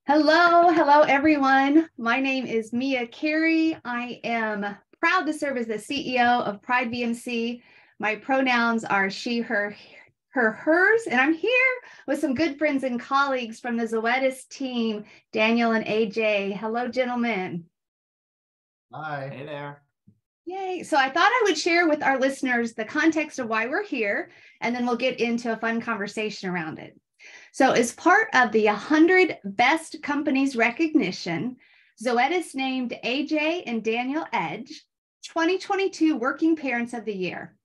Hello, everyone. My name is Mia Carey. I am proud to serve as the CEO of Pride VMC. My pronouns are she, her, hers, and I'm here with some good friends and colleagues from the Zoetis team, Daniel and AJ. Hello, gentlemen. Hi. Hey there. Yay. So I thought I would share with our listeners the context of why we're here, and then we'll get into a fun conversation around it. So as part of the 100 Best Companies recognition, Zoetis named AJ and Daniel Edge 2022 Working Parents of the Year.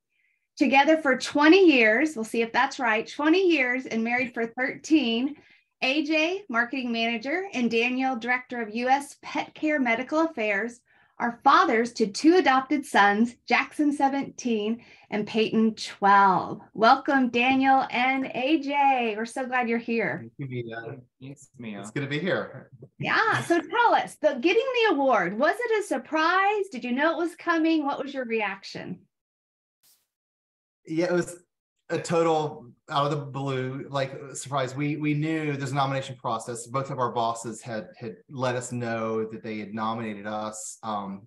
Together for 20 years, we'll see if that's right, 20 years and married for 13, AJ, Marketing Manager, and Daniel, Director of U.S. Pet Care Medical Affairs, are fathers to two adopted sons, Jackson 17 and Peyton 12. Welcome, Daniel and AJ. We're so glad you're here. Thanks, Mia. It's good to be here. Yeah, so tell us, getting the award, was it a surprise? Did you know it was coming? What was your reaction? Yeah, it was a total out of the blue, surprise. We knew there's a nomination process. Both of our bosses had let us know that they had nominated us, I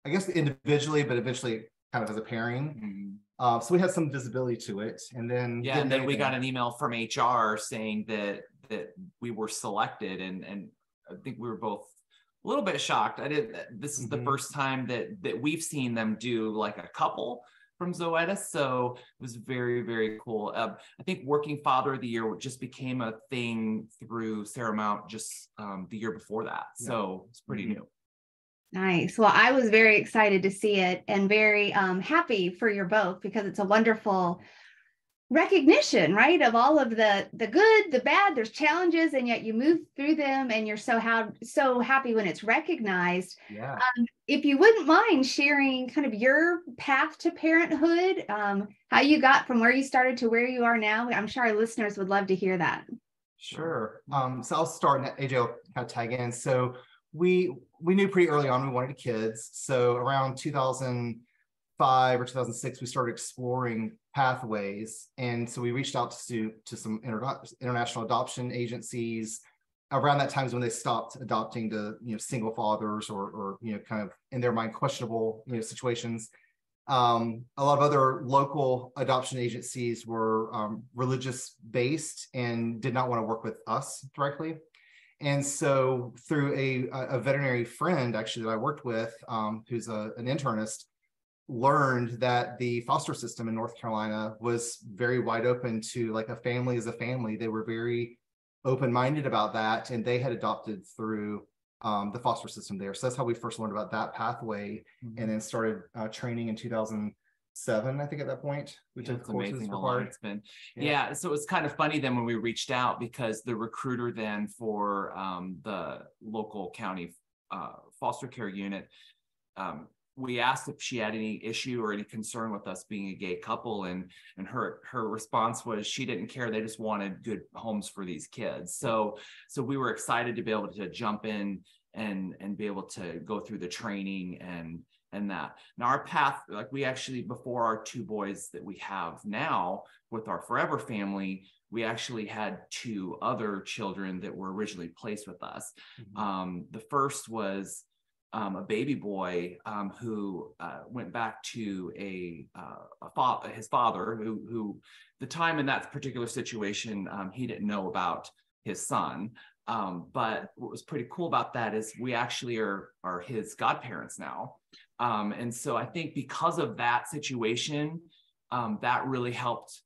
guess individually, but eventually kind of as a pairing. So we had some visibility to it. And then we got an email from HR saying that we were selected, and I think we were both a little bit shocked. This is the first time that we've seen them do like a couple from Zoetis, so it was very, very cool. I think Working Father of the Year just became a thing through Seramount just the year before that, so it's pretty new. Nice. Well, I was very excited to see it and very happy for you both, because it's a wonderful recognition, right, of all of the good, the bad. There's challenges, and yet you move through them, and you're so happy when it's recognized. Yeah. If you wouldn't mind sharing kind of your path to parenthood, how you got from where you started to where you are now, I'm sure our listeners would love to hear that. Sure. So I'll start, and AJ will kind of tag in. So we knew pretty early on we wanted kids. So around 2005 or 2006, we started exploring pathways, and so we reached out to some international adoption agencies. Around that time is when they stopped adopting to single fathers or kind of in their mind questionable situations. A lot of other local adoption agencies were religious based and did not want to work with us directly. And so through a veterinary friend actually that I worked with, who's an internist, learned that the foster system in North Carolina was very wide open to like a family as a family. They were very open-minded about that, and they had adopted through the foster system there. So that's how we first learned about that pathway, and then started training in 2007. I think at that point we took courses required. It's been so it's kind of funny then when we reached out, because the recruiter then for the local county foster care unit, we asked if she had any issue or any concern with us being a gay couple, and her response was she didn't care. They just wanted good homes for these kids. So we were excited to be able to jump in and be able to go through the training and that. Now our path, like we actually, before our two boys that we have now with our forever family, we actually had two other children that were originally placed with us. The first was a baby boy who went back to his father, who the time in that particular situation, he didn't know about his son. But what was pretty cool about that is we actually are his godparents now. And so I think because of that situation, that really helped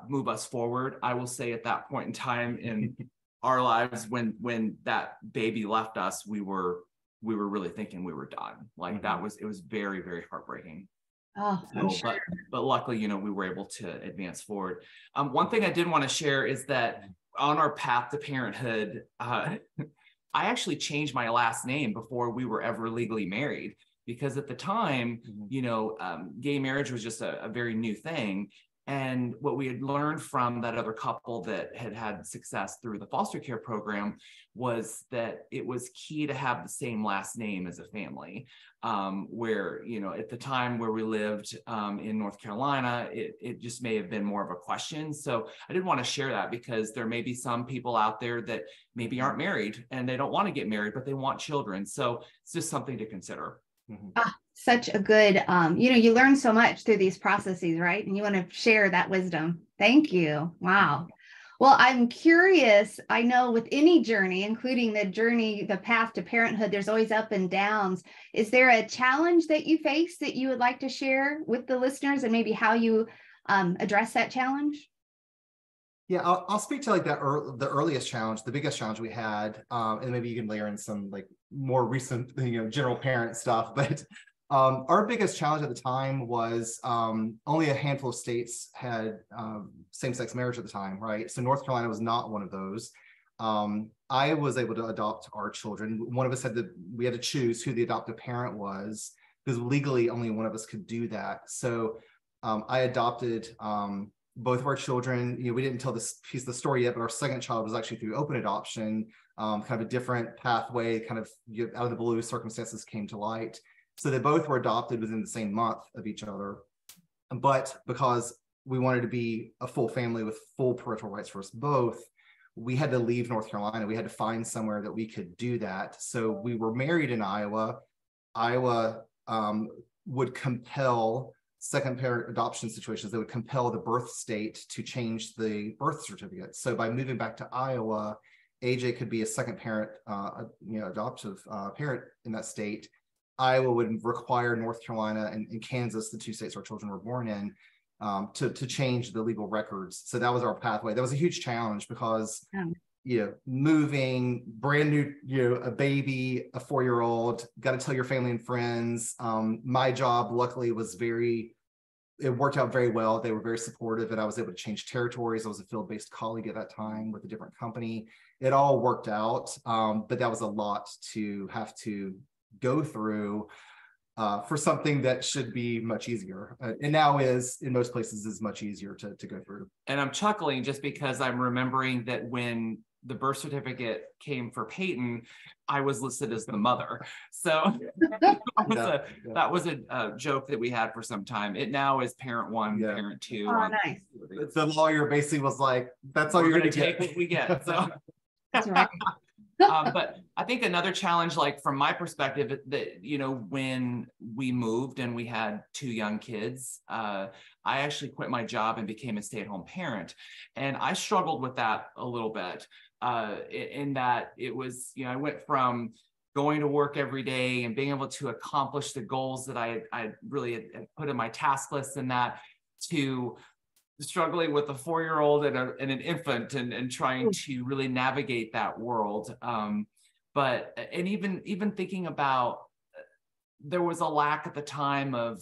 move us forward. I will say at that point in time in our lives, when that baby left us, we were really thinking we were done. Like it was very, very heartbreaking. Oh, I'm sure. But luckily, we were able to advance forward. One thing I did want to share is that on our path to parenthood, I actually changed my last name before we were ever legally married, because at the time, gay marriage was just a very new thing. And what we had learned from that other couple that had success through the foster care program was that it was key to have the same last name as a family. Where, you know, at the time where we lived in North Carolina, it just may have been more of a question. So I did want to share that, because there may be some people out there that maybe aren't married and they don't want to get married, but they want children. So it's just something to consider. Such a good, you know, you learn so much through these processes, right? And you want to share that wisdom. Thank you. Wow. Well, I'm curious. I know with any journey, including the path to parenthood, there's always up and downs. Is there a challenge that you face that you would like to share with the listeners, and maybe how you address that challenge? Yeah, I'll speak to like the earliest challenge, the biggest challenge we had, and maybe you can layer in some like more recent, you know, general parent stuff. But our biggest challenge at the time was only a handful of states had same-sex marriage at the time, right? So North Carolina was not one of those. I was able to adopt our children. One of us we had to choose who the adoptive parent was, because legally only one of us could do that. So I adopted both of our children. You know, we didn't tell this piece of the story yet, but our second child was actually through open adoption, kind of a different pathway, kind of out of the blue circumstances came to light. So they both were adopted within the same month of each other. But because we wanted to be a full family with full parental rights for us both, we had to leave North Carolina. We had to find somewhere that we could do that. So we were married in Iowa. Iowa would compel second parent adoption situations. They would compel the birth state to change the birth certificate. So by moving back to Iowa, AJ could be a second parent, adoptive parent in that state. Iowa would require North Carolina and Kansas, the two states our children were born in, to change the legal records. So that was our pathway. That was a huge challenge because, moving, brand new, a baby, a 4-year-old, got to tell your family and friends. My job, luckily, it worked out very well. They were very supportive, and I was able to change territories. I was a field-based colleague at that time with a different company. It all worked out, but that was a lot to have to go through for something that should be much easier, and now is in most places is much easier to go through. And I'm chuckling just because I'm remembering that when the birth certificate came for Peyton, I was listed as the mother. So that was a joke that we had for some time. It now is parent one, parent two. Oh, nice. The lawyer basically was like, "That's all you're going to take what we get." So that's right. But I think another challenge, like from my perspective, that, when we moved and we had 2 young kids, I actually quit my job and became a stay-at-home parent. And I struggled with that a little bit in that it was, I went from going to work every day and being able to accomplish the goals that I really had put in my task list, and that, to struggling with a 4-year-old and an infant and trying to really navigate that world. But even thinking about, there was a lack at the time of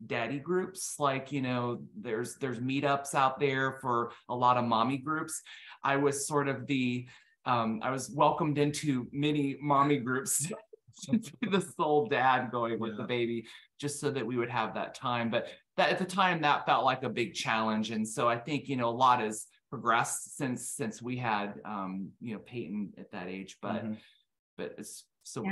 daddy groups, like, there's meetups out there for a lot of mommy groups. I was sort of I was welcomed into many mommy groups to be the sole dad going with the baby, just so that we would have that time. But that at the time, that felt like a big challenge. And so I think, a lot has progressed since we had, Peyton at that age, but it's so.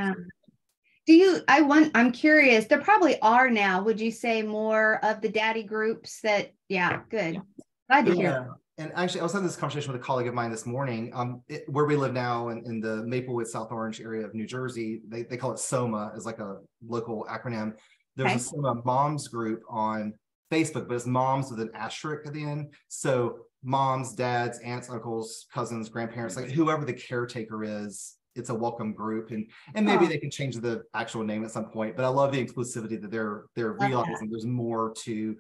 Yeah. I'm curious, there probably are now, would you say, more of the daddy groups that, good. Glad to hear. And actually, I was having this conversation with a colleague of mine this morning. Where we live now in the Maplewood, South Orange area of New Jersey, they call it SOMA, as like a local acronym. There's a SOMA moms group on Facebook, but it's moms with an asterisk at the end. So moms, dads, aunts, uncles, cousins, grandparents, like whoever the caretaker is, it's a welcome group. And maybe they can change the actual name at some point. But I love the inclusivity that they're realizing there's more to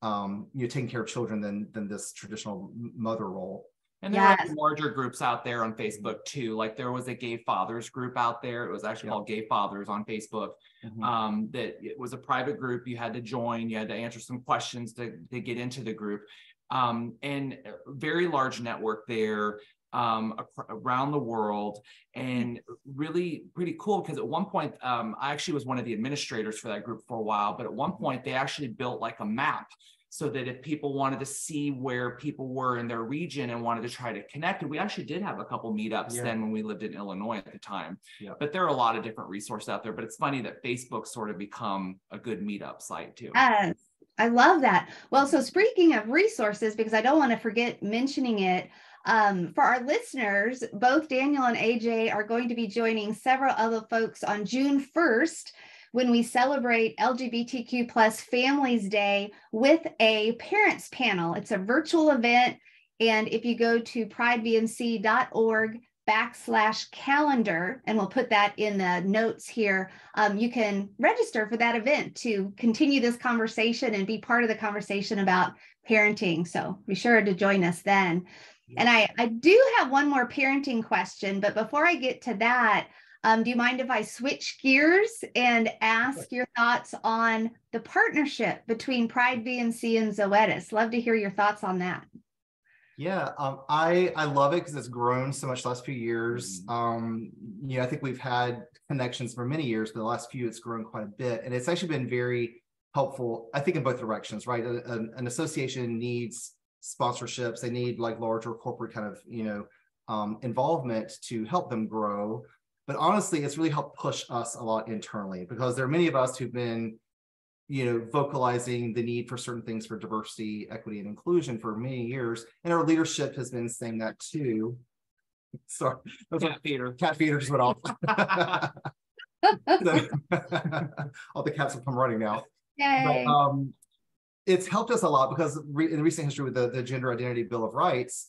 taking care of children than this traditional mother role. And there are larger groups out there on Facebook too. Like there was a gay fathers group out there. It was actually called Gay Fathers on Facebook. That it was a private group. You had to join. You had to answer some questions to get into the group. And a very large network there around the world, and really pretty cool, because at one point I actually was one of the administrators for that group for a while, but at one point they actually built like a map so that if people wanted to see where people were in their region and wanted to try to connect, and we actually did have a couple meetups then when we lived in Illinois at the time. But there are a lot of different resources out there. But it's funny that Facebook's sort of become a good meetup site too. Yes, I love that. Well, so speaking of resources, because I don't want to forget mentioning it, for our listeners, both Daniel and AJ are going to be joining several other folks on June 1st when we celebrate LGBTQ plus Families Day with a parents panel. It's a virtual event. And if you go to pridebnc.org/calendar, and we'll put that in the notes here, you can register for that event to continue this conversation and be part of the conversation about parenting. So be sure to join us then. And I do have one more parenting question, but before I get to that, do you mind if I switch gears and ask your thoughts on the partnership between Pride VNC and Zoetis? Love to hear your thoughts on that. Yeah, I love it because it's grown so much the last few years. I think we've had connections for many years, but the last few it's grown quite a bit, and it's actually been very helpful, I think, in both directions, right? An association needs sponsorships, they need like larger corporate kind of involvement to help them grow. But honestly, it's really helped push us a lot internally, because there are many of us who've been vocalizing the need for certain things for diversity, equity, and inclusion for many years, and our leadership has been saying that too. Sorry, cat feeder just went off. All the cats will come running now. Yay. But, it's helped us a lot because in recent history with the Gender Identity Bill of Rights,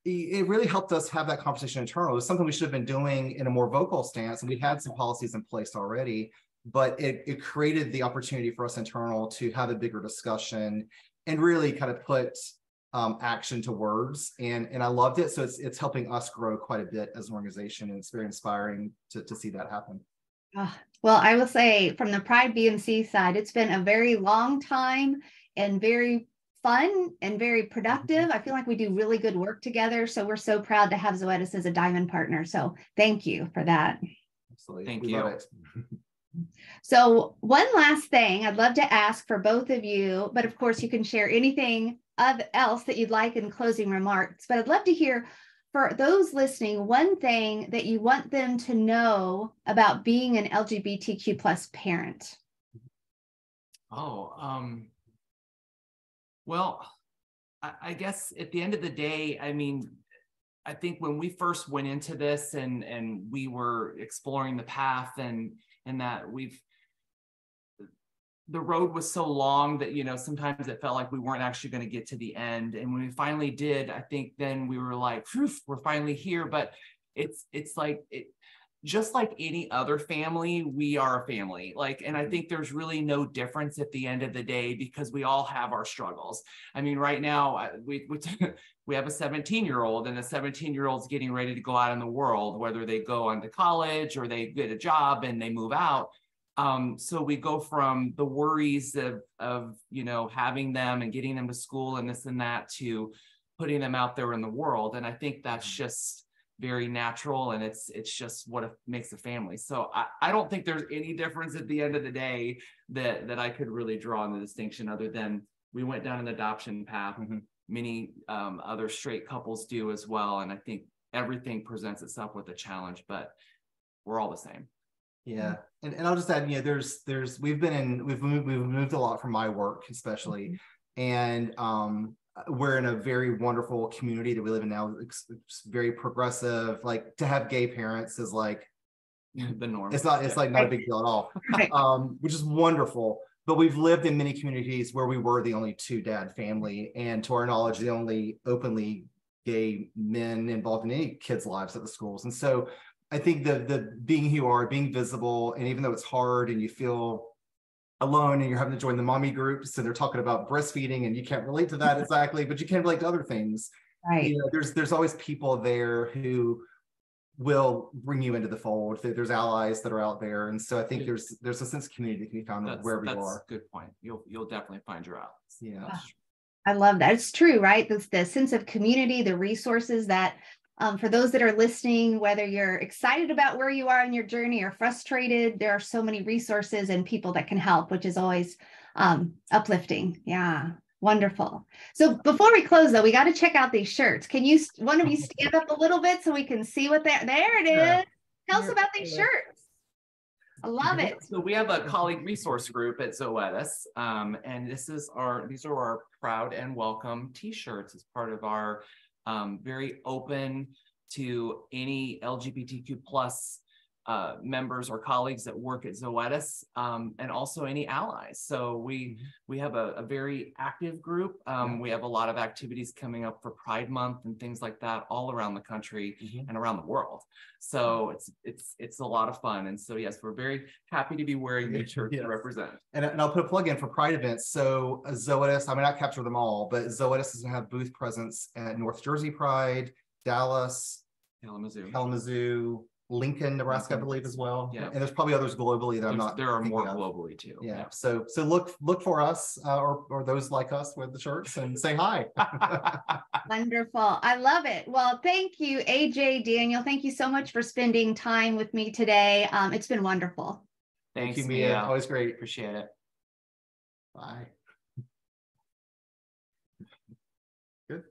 it really helped us have that conversation internally. It was something we should have been doing in a more vocal stance, and we had some policies in place already, but it created the opportunity for us internal to have a bigger discussion and really kind of put action to words. And I loved it. So it's helping us grow quite a bit as an organization, and it's very inspiring to see that happen. Well, I will say from the Pride VNC side, it's been a very long time and very fun and very productive. I feel like we do really good work together. So we're so proud to have Zoetis as a diamond partner. So thank you for that. Absolutely. Thank you. Love it. So one last thing I'd love to ask for both of you, but of course you can share anything else that you'd like in closing remarks, but I'd love to hear for those listening, one thing that you want them to know about being an LGBTQ plus parent. Well, I guess at the end of the day, I mean, I think when we first went into this and we were exploring the path and that the road was so long that, sometimes it felt like we weren't actually going to get to the end. And when we finally did, I think then we were like, we're finally here. But it's like, just like any other family, we are a family. And I think there's really no difference at the end of the day, because we all have our struggles. I mean, right now we have a 17-year-old, and a 17-year-old's getting ready to go out in the world, whether they go on to college or they get a job and they move out. So we go from the worries of having them and getting them to school and this and that, to putting them out there in the world. And I think that's just very natural, and it's just what makes a family. So I don't think there's any difference at the end of the day that I could really draw on the distinction, other than we went down an adoption path. Many other straight couples do as well. And I think everything presents itself with a challenge, but we're all the same. Yeah. And I'll just add, we've moved a lot from my work, especially. And we're in a very wonderful community that we live in now. It's very progressive. Like, to have gay parents is like the norm. It's not a big deal at all, which is wonderful. But we've lived in many communities where we were the only two-dad family, and to our knowledge, the only openly gay men involved in any kids' lives at the schools. And so I think the being who you are, being visible, and even though it's hard and you feel alone and you're having to join the mommy groups and they're talking about breastfeeding and you can't relate to that exactly, but you can relate to other things. Right. There's always people there who will bring you into the fold. There's allies that are out there. And so I think there's a sense of community that can be found wherever you are. That's a good point. You'll definitely find your allies. Yeah. I love that. It's true, right? The sense of community, the resources that for those that are listening, whether you're excited about where you are in your journey or frustrated, there are so many resources and people that can help, which is always uplifting. Yeah. Wonderful. So before we close though, we got to check out these shirts. Can you, one of you stand up a little bit so we can see what there it is. Yeah. Tell us about these shirts. I love it. So we have a colleague resource group at Zoetis, and these are our proud and welcome t-shirts as part of our very open to any LGBTQ plus members or colleagues that work at Zoetis, and also any allies. So we have a very active group. We have a lot of activities coming up for Pride Month and things like that all around the country and around the world. So it's a lot of fun. And so yes, we're very happy to be wearing these shirts to represent. And I'll put a plug in for Pride events. So Zoetis, I may not capture them all, but Zoetis is going to have booth presence at North Jersey Pride, Dallas, Kalamazoo, Lincoln, Nebraska, I believe, as well. Yeah. And there's probably others globally that I'm not. There are thinking more of. globally too. Yeah. So look for us or those like us with the shirts and say hi. Wonderful. I love it. Well, thank you, AJ, Daniel. Thank you so much for spending time with me today. It's been wonderful. Thanks, Thank you, Mia. Always great. Appreciate it. Bye. Good.